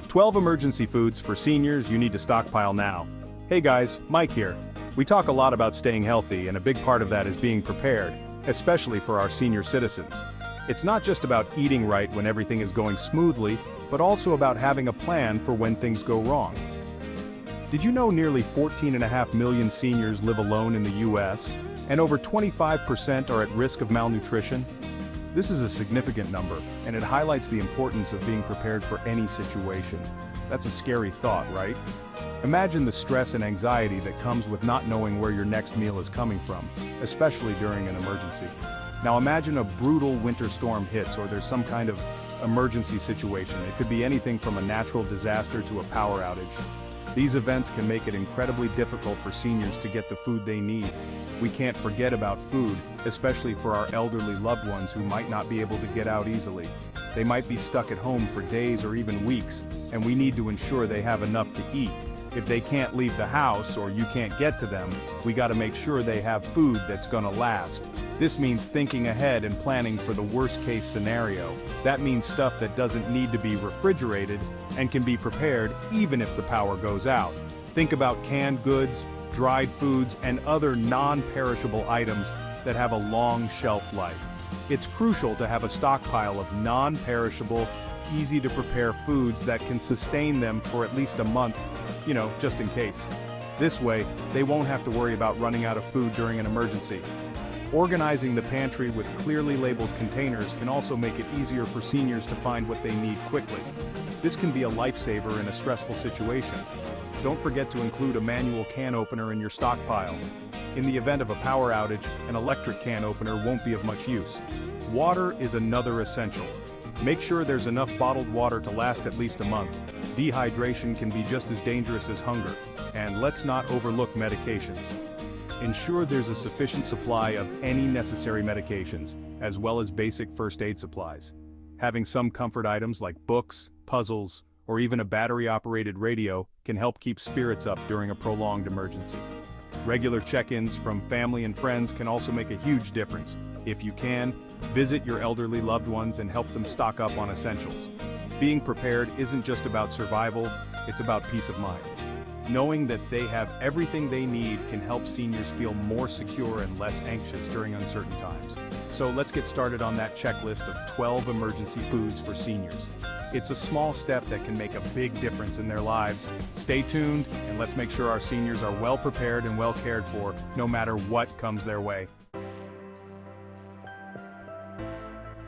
12 emergency foods for seniors you need to stockpile now. Hey guys, Mike here. We talk a lot about staying healthy, and a big part of that is being prepared, especially for our senior citizens. It's not just about eating right when everything is going smoothly, but also about having a plan for when things go wrong. Did you know nearly 14.5 million seniors live alone in the US, and over 25% are at risk of malnutrition? This is a significant number, and it highlights the importance of being prepared for any situation. That's a scary thought, right? Imagine the stress and anxiety that comes with not knowing where your next meal is coming from, especially during an emergency. Now imagine a brutal winter storm hits, or there's some kind of emergency situation. It could be anything from a natural disaster to a power outage. These events can make it incredibly difficult for seniors to get the food they need. We can't forget about food, especially for our elderly loved ones who might not be able to get out easily. They might be stuck at home for days or even weeks, and we need to ensure they have enough to eat. If they can't leave the house or you can't get to them, we gotta make sure they have food that's gonna last. This means thinking ahead and planning for the worst-case scenario. That means stuff that doesn't need to be refrigerated and can be prepared even if the power goes out. Think about canned goods, dried foods, and other non-perishable items that have a long shelf life. It's crucial to have a stockpile of non-perishable, easy-to-prepare foods that can sustain them for at least a month, just in case. This way, they won't have to worry about running out of food during an emergency. Organizing the pantry with clearly labeled containers can also make it easier for seniors to find what they need quickly. This can be a lifesaver in a stressful situation. Don't forget to include a manual can opener in your stockpile. In the event of a power outage, an electric can opener won't be of much use. Water is another essential. Make sure there's enough bottled water to last at least a month. Dehydration can be just as dangerous as hunger. And let's not overlook medications. Ensure there's a sufficient supply of any necessary medications, as well as basic first aid supplies. Having some comfort items like books, puzzles, or even a battery-operated radio can help keep spirits up during a prolonged emergency. Regular check-ins from family and friends can also make a huge difference. If you can, visit your elderly loved ones and help them stock up on essentials. Being prepared isn't just about survival, it's about peace of mind. Knowing that they have everything they need can help seniors feel more secure and less anxious during uncertain times. So let's get started on that checklist of 12 emergency foods for seniors. It's a small step that can make a big difference in their lives. Stay tuned, and let's make sure our seniors are well prepared and well cared for, no matter what comes their way.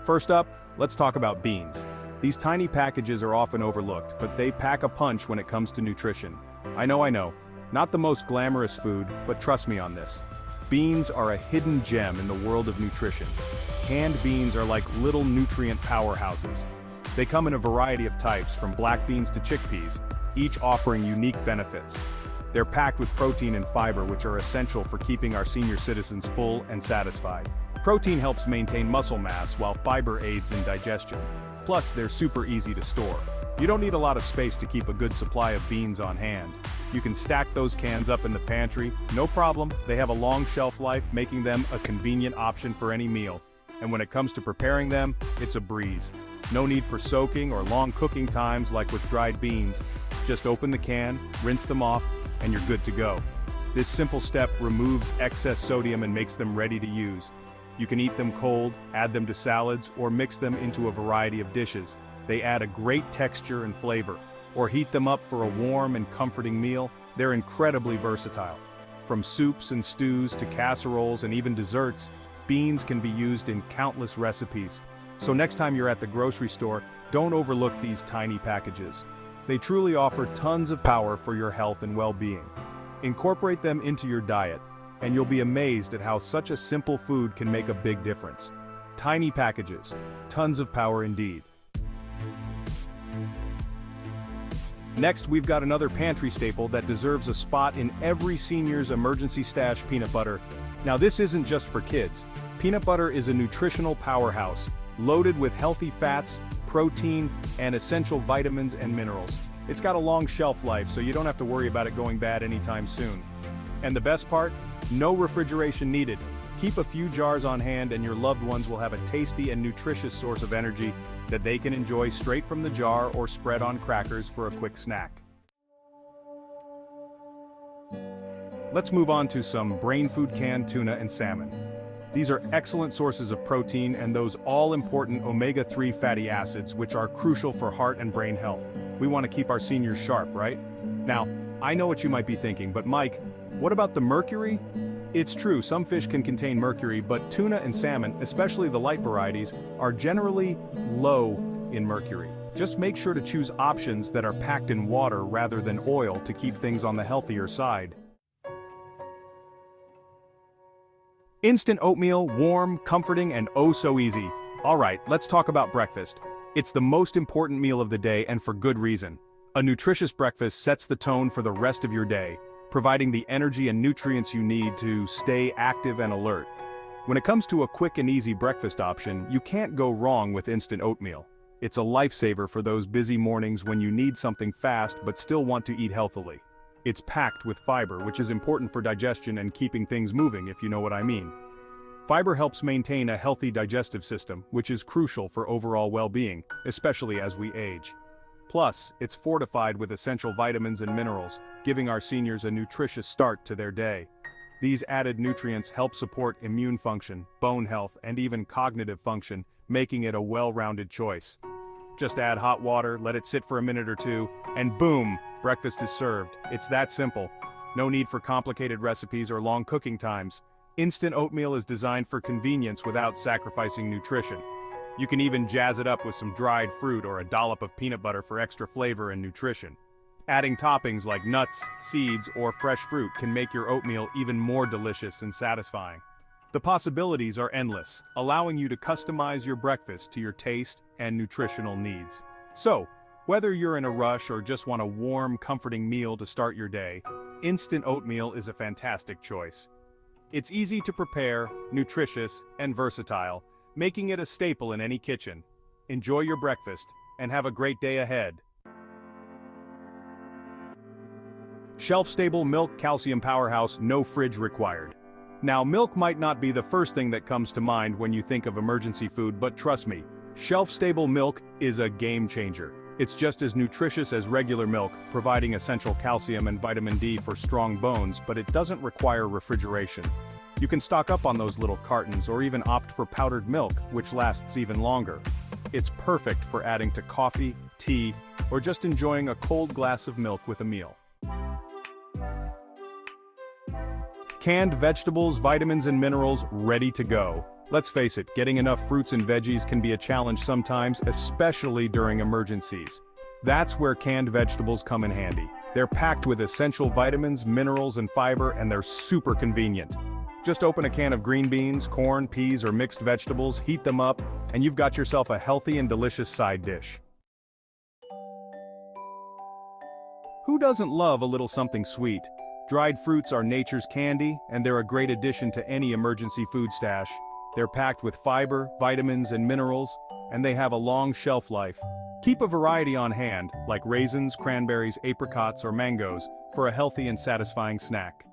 First up, let's talk about beans. These tiny packages are often overlooked, but they pack a punch when it comes to nutrition. I know, not the most glamorous food, but trust me on this. Beans are a hidden gem in the world of nutrition. Canned beans are like little nutrient powerhouses. They come in a variety of types, from black beans to chickpeas, each offering unique benefits. They're packed with protein and fiber, which are essential for keeping our senior citizens full and satisfied. Protein helps maintain muscle mass, while fiber aids in digestion. Plus, they're super easy to store. You don't need a lot of space to keep a good supply of beans on hand. You can stack those cans up in the pantry, no problem. They have a long shelf life, making them a convenient option for any meal. And when it comes to preparing them, it's a breeze. No need for soaking or long cooking times like with dried beans. Just open the can, rinse them off, and you're good to go. This simple step removes excess sodium and makes them ready to use. You can eat them cold, add them to salads, or mix them into a variety of dishes. They add a great texture and flavor. Or heat them up for a warm and comforting meal. They're incredibly versatile. From soups and stews to casseroles and even desserts, beans can be used in countless recipes. So next time you're at the grocery store, don't overlook these tiny packages. They truly offer tons of power for your health and well-being. Incorporate them into your diet, and you'll be amazed at how such a simple food can make a big difference. Tiny packages, tons of power indeed. Next, we've got another pantry staple that deserves a spot in every senior's emergency stash: peanut butter. Now this isn't just for kids. Peanut butter is a nutritional powerhouse, loaded with healthy fats, protein, and essential vitamins and minerals. It's got a long shelf life, so you don't have to worry about it going bad anytime soon. And the best part? No refrigeration needed. Keep a few jars on hand and your loved ones will have a tasty and nutritious source of energy that they can enjoy straight from the jar or spread on crackers for a quick snack. Let's move on to some brain food: canned tuna and salmon. These are excellent sources of protein and those all-important omega-3 fatty acids which are crucial for heart and brain health. We want to keep our seniors sharp, right? Now, I know what you might be thinking, but Mike, what about the mercury? It's true, some fish can contain mercury, but tuna and salmon, especially the light varieties, are generally low in mercury. Just make sure to choose options that are packed in water rather than oil to keep things on the healthier side. Instant oatmeal, warm, comforting, and oh so easy. Alright, let's talk about breakfast. It's the most important meal of the day, and for good reason. A nutritious breakfast sets the tone for the rest of your day, providing the energy and nutrients you need to stay active and alert. When it comes to a quick and easy breakfast option, you can't go wrong with instant oatmeal. It's a lifesaver for those busy mornings when you need something fast but still want to eat healthily. It's packed with fiber, which is important for digestion and keeping things moving, if you know what I mean. Fiber helps maintain a healthy digestive system, which is crucial for overall well-being, especially as we age. Plus, it's fortified with essential vitamins and minerals, giving our seniors a nutritious start to their day. These added nutrients help support immune function, bone health, and even cognitive function, making it a well-rounded choice. Just add hot water, let it sit for a minute or two, and boom! Breakfast is served. It's that simple. No need for complicated recipes or long cooking times. Instant oatmeal is designed for convenience without sacrificing nutrition. You can even jazz it up with some dried fruit or a dollop of peanut butter for extra flavor and nutrition. Adding toppings like nuts, seeds, or fresh fruit can make your oatmeal even more delicious and satisfying. The possibilities are endless, allowing you to customize your breakfast to your taste and nutritional needs. So, whether you're in a rush or just want a warm, comforting meal to start your day, instant oatmeal is a fantastic choice. It's easy to prepare, nutritious, and versatile, making it a staple in any kitchen. Enjoy your breakfast, and have a great day ahead. Shelf-stable milk calcium powerhouse, no fridge required. Now, milk might not be the first thing that comes to mind when you think of emergency food, but trust me, shelf-stable milk is a game changer. It's just as nutritious as regular milk, providing essential calcium and vitamin D for strong bones, but it doesn't require refrigeration. You can stock up on those little cartons or even opt for powdered milk, which lasts even longer. It's perfect for adding to coffee, tea, or just enjoying a cold glass of milk with a meal. Canned vegetables, vitamins and minerals ready to go. Let's face it, getting enough fruits and veggies can be a challenge sometimes, especially during emergencies. That's where canned vegetables come in handy. They're packed with essential vitamins, minerals, and fiber, and they're super convenient. Just open a can of green beans, corn, peas, or mixed vegetables, heat them up, and you've got yourself a healthy and delicious side dish. Who doesn't love a little something sweet? Dried fruits are nature's candy, and they're a great addition to any emergency food stash. They're packed with fiber, vitamins, and minerals, and they have a long shelf life. Keep a variety on hand, like raisins, cranberries, apricots, or mangoes, for a healthy and satisfying snack.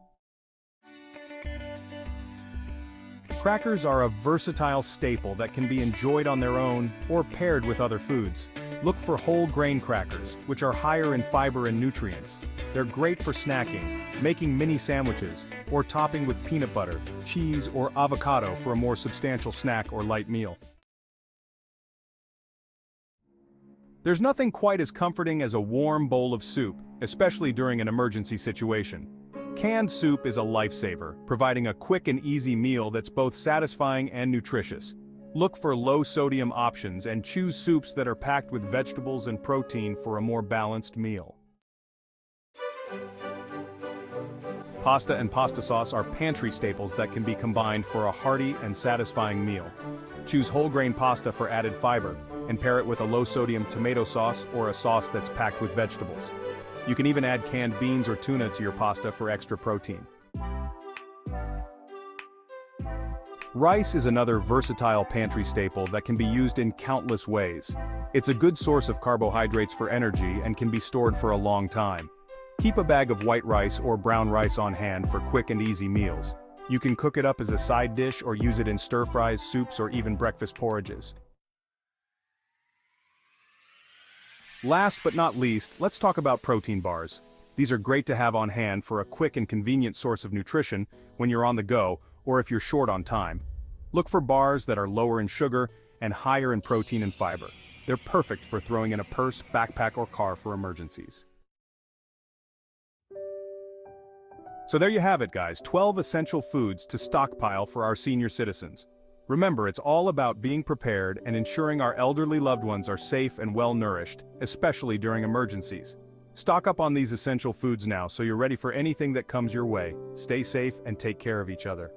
Crackers are a versatile staple that can be enjoyed on their own or paired with other foods. Look for whole grain crackers, which are higher in fiber and nutrients. They're great for snacking, making mini sandwiches, or topping with peanut butter, cheese, or avocado for a more substantial snack or light meal. There's nothing quite as comforting as a warm bowl of soup, especially during an emergency situation. Canned soup is a lifesaver, providing a quick and easy meal that's both satisfying and nutritious. Look for low-sodium options and choose soups that are packed with vegetables and protein for a more balanced meal. Pasta and pasta sauce are pantry staples that can be combined for a hearty and satisfying meal. Choose whole grain pasta for added fiber, and pair it with a low-sodium tomato sauce or a sauce that's packed with vegetables. You can even add canned beans or tuna to your pasta for extra protein. Rice is another versatile pantry staple that can be used in countless ways. It's a good source of carbohydrates for energy and can be stored for a long time. Keep a bag of white rice or brown rice on hand for quick and easy meals. You can cook it up as a side dish or use it in stir-fries, soups, or even breakfast porridges. Last but not least, let's talk about protein bars. These are great to have on hand for a quick and convenient source of nutrition when you're on the go or if you're short on time. Look for bars that are lower in sugar and higher in protein and fiber. They're perfect for throwing in a purse, backpack, or car for emergencies. So there you have it, guys, 12 essential foods to stockpile for our senior citizens. Remember, it's all about being prepared and ensuring our elderly loved ones are safe and well-nourished, especially during emergencies. Stock up on these essential foods now so you're ready for anything that comes your way. Stay safe and take care of each other.